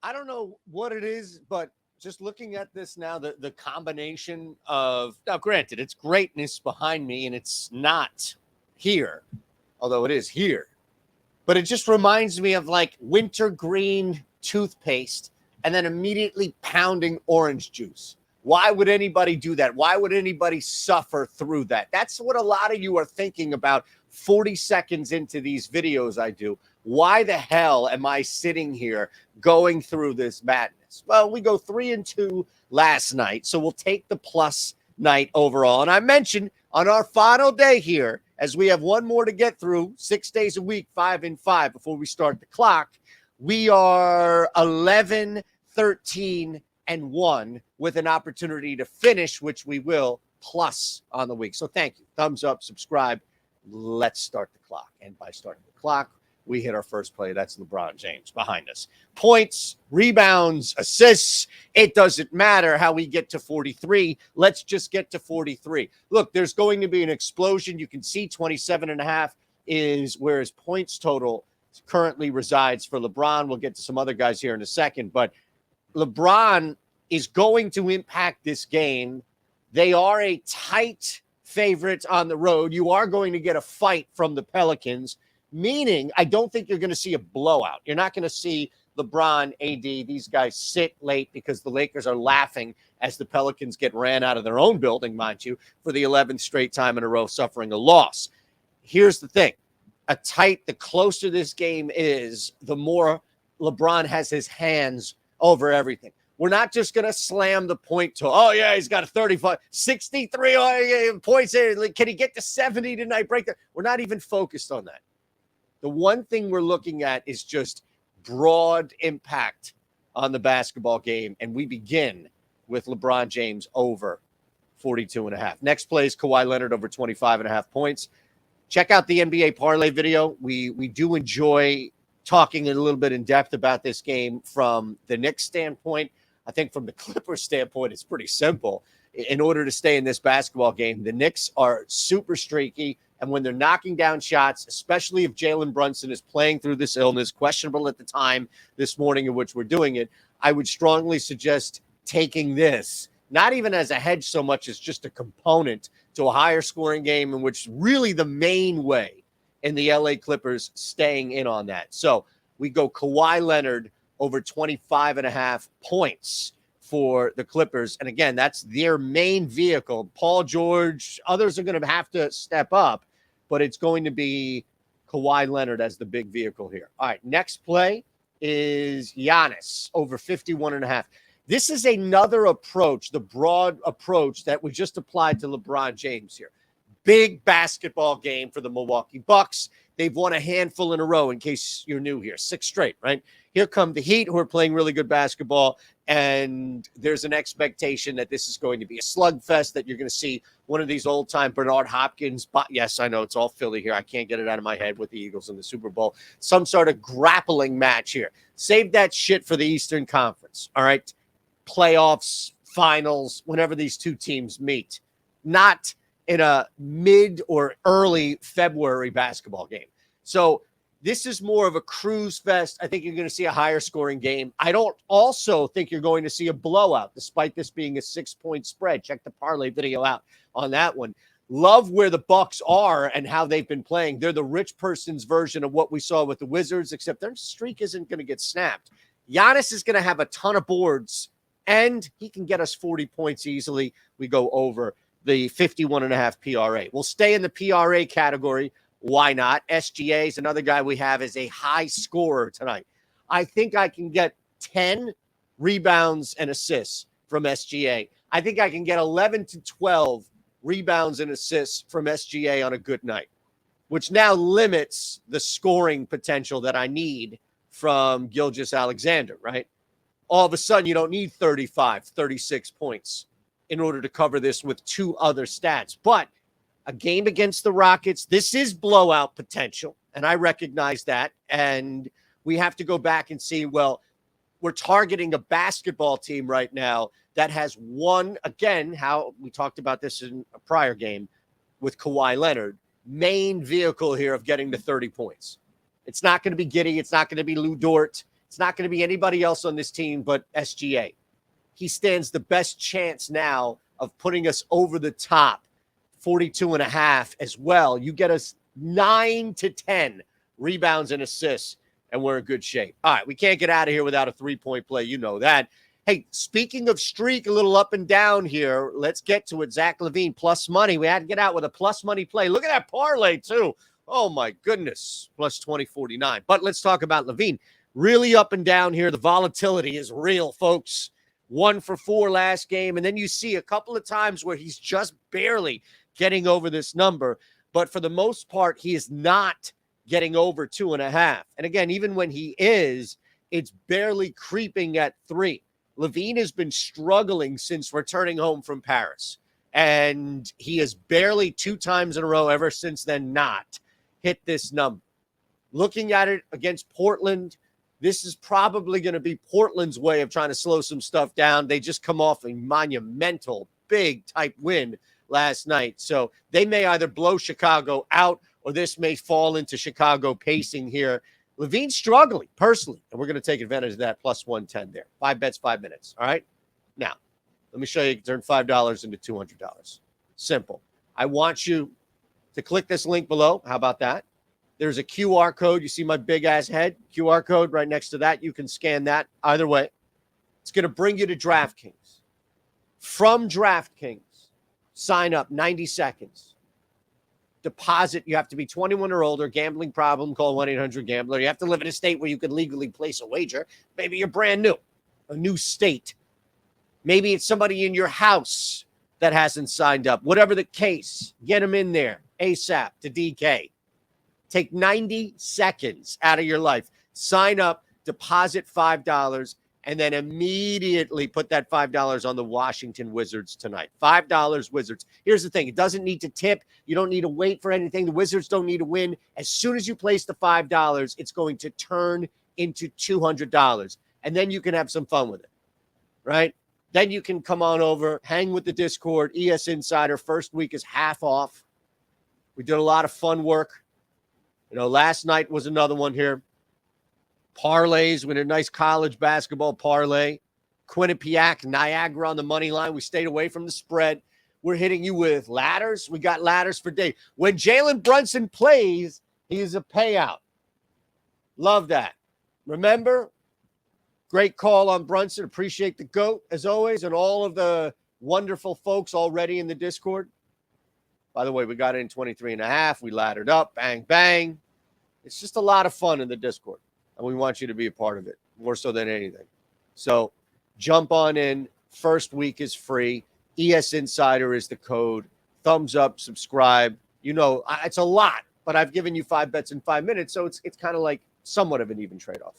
I don't know what it is, but just looking at this now, the combination of now, granted, it's greatness behind me, and it's not here, although it is here. But it just reminds me of like wintergreen toothpaste and then immediately pounding orange juice. Why would anybody do that? Why would anybody suffer through that? That's what a lot of you are thinking about 40 seconds into these videos I do. Why the hell am I sitting here going through this madness? Well, we go 3-2 last night, so we'll take the plus night overall. And I mentioned on our final day here, as we have one more to get through, 6 days a week, 5-5 before we start the clock, we are 11-13-1 with an opportunity to finish, which we will, plus on the week. So thank you. Thumbs up, subscribe. Let's start the clock. And by starting the clock, we hit our first play. That's LeBron James behind us. Points, rebounds, assists. It doesn't matter how we get to 43. Let's just get to 43. Look, there's going to be an explosion. You can see 27.5 is where his points total currently resides for LeBron. We'll get to some other guys here in a second, but LeBron is going to impact this game. They are a tight favorite on the road. You are going to get a fight from the Pelicans, meaning I don't think you're going to see a blowout. You're not going to see LeBron, AD, these guys sit late because the Lakers are laughing as the Pelicans get ran out of their own building, mind you, for the 11th straight time in a row, suffering a loss. Here's the thing. The closer this game is, the more LeBron has his hands over everything. We're not just going to slam the point to, oh, yeah, he's got a 35, 63 points. Can he get to 70 tonight? Break that. We're not even focused on that. The one thing we're looking at is just broad impact on the basketball game, and we begin with LeBron James over 42.5. Next play is Kawhi Leonard over 25.5 points. Check out the NBA parlay video. We do enjoy talking a little bit in depth about this game from the Knicks standpoint. I think from the Clippers standpoint, it's pretty simple. In order to stay in this basketball game, the Knicks are super streaky. And when they're knocking down shots, especially if Jalen Brunson is playing through this illness, questionable at the time this morning in which we're doing it, I would strongly suggest taking this, not even as a hedge so much as just a component to a higher scoring game, in which really the main way in the LA Clippers staying in on that. So we go Kawhi Leonard over 25.5 points for the Clippers. And again, that's their main vehicle. Paul George, others are going to have to step up, but it's going to be Kawhi Leonard as the big vehicle here. All right, next play is Giannis over 51.5. This is another approach, the broad approach that we just applied to LeBron James here. Big basketball game for the Milwaukee Bucks. They've won a handful in a row, in case you're new here. 6 straight, right? Here come the Heat, who are playing really good basketball, and there's an expectation that this is going to be a slugfest, that you're going to see one of these old-time Bernard Hopkins. But yes, I know it's all Philly here. I can't get it out of my head with the Eagles in the Super Bowl. Some sort of grappling match here. Save that shit for the Eastern Conference, all right? Playoffs, finals, whenever these two teams meet. Not in a mid or early February basketball game. So this is more of a cruise fest. I think you're going to see a higher scoring game. I don't also think you're going to see a blowout, despite this being a 6-point spread. Check the parlay video out on that one. Love where the Bucks are and how they've been playing. They're the rich person's version of what we saw with the Wizards, except their streak isn't going to get snapped. Giannis is going to have a ton of boards, and he can get us 40 points easily. We go over the 51.5 PRA. We'll stay in the PRA category. Why not? SGA is another guy we have as a high scorer tonight. I think I can get 10 rebounds and assists from SGA. I think I can get 11 to 12 rebounds and assists from SGA on a good night, which now limits the scoring potential that I need from Gilgeous-Alexander, right? All of a sudden, you don't need 35, 36 points in order to cover this with 2 other stats. But a game against the Rockets, this is blowout potential, and I recognize that. And we have to go back and see, well, we're targeting a basketball team right now that has one, again, how we talked about this in a prior game with Kawhi Leonard, main vehicle here of getting to 30 points. It's not going to be Giddey. It's not going to be Lou Dort. It's not going to be anybody else on this team but SGA. He stands the best chance now of putting us over the top, 42.5 as well. You get us 9 to 10 rebounds and assists, and we're in good shape. All right, we can't get out of here without a three-point play. You know that. Hey, speaking of streak, a little up and down here, let's get to it. Zach LaVine, plus money. We had to get out with a plus money play. Look at that parlay, too. Oh, my goodness, plus 20.49. But let's talk about LaVine. Really up and down here. The volatility is real, folks. 1 for 4 last game. And then you see a couple of times where he's just barely getting over this number. But for the most part, he is not getting over 2.5. And again, even when he is, it's barely creeping at 3. LaVine has been struggling since returning home from Paris. And he has barely 2 times in a row ever since then not hit this number. Looking at it against Portland, this is probably going to be Portland's way of trying to slow some stuff down. They just come off a monumental, big type win last night. So they may either blow Chicago out or this may fall into Chicago pacing here. LaVine's struggling personally, and we're going to take advantage of that plus 110 there. 5 bets, 5 minutes. All right. Now, let me show you. Turn $5 into $200. Simple. I want you to click this link below. How about that? There's a QR code. You see my big ass head? QR code right next to that. You can scan that either way. It's going to bring you to DraftKings. From DraftKings, sign up 90 seconds. Deposit. You have to be 21 or older. Gambling problem, call 1-800-GAMBLER. You have to live in a state where you can legally place a wager. Maybe you're brand new, a new state. Maybe it's somebody in your house that hasn't signed up. Whatever the case, get them in there ASAP to DK. Take 90 seconds out of your life. Sign up, deposit $5, and then immediately put that $5 on the Washington Wizards tonight. $5 Wizards. Here's the thing. It doesn't need to tip. You don't need to wait for anything. The Wizards don't need to win. As soon as you place the $5, it's going to turn into $200. And then you can have some fun with it, right? Then you can come on over, hang with the Discord. ES Insider, first week is half off. We did a lot of fun work. You know, last night was another one here. Parlays with a nice college basketball parlay. Quinnipiac, Niagara on the money line. We stayed away from the spread. We're hitting you with ladders. We got ladders for day. When Jalen Brunson plays, he's a payout. Love that. Remember, great call on Brunson. Appreciate the GOAT, as always, and all of the wonderful folks already in the Discord. By the way, we got it in 23.5. We laddered up. Bang, bang. It's just a lot of fun in the Discord. And we want you to be a part of it, more so than anything. So jump on in. First week is free. ES Insider is the code. Thumbs up, subscribe. You know, it's a lot, but I've given you 5 bets in 5 minutes, so it's kind of like somewhat of an even trade-off.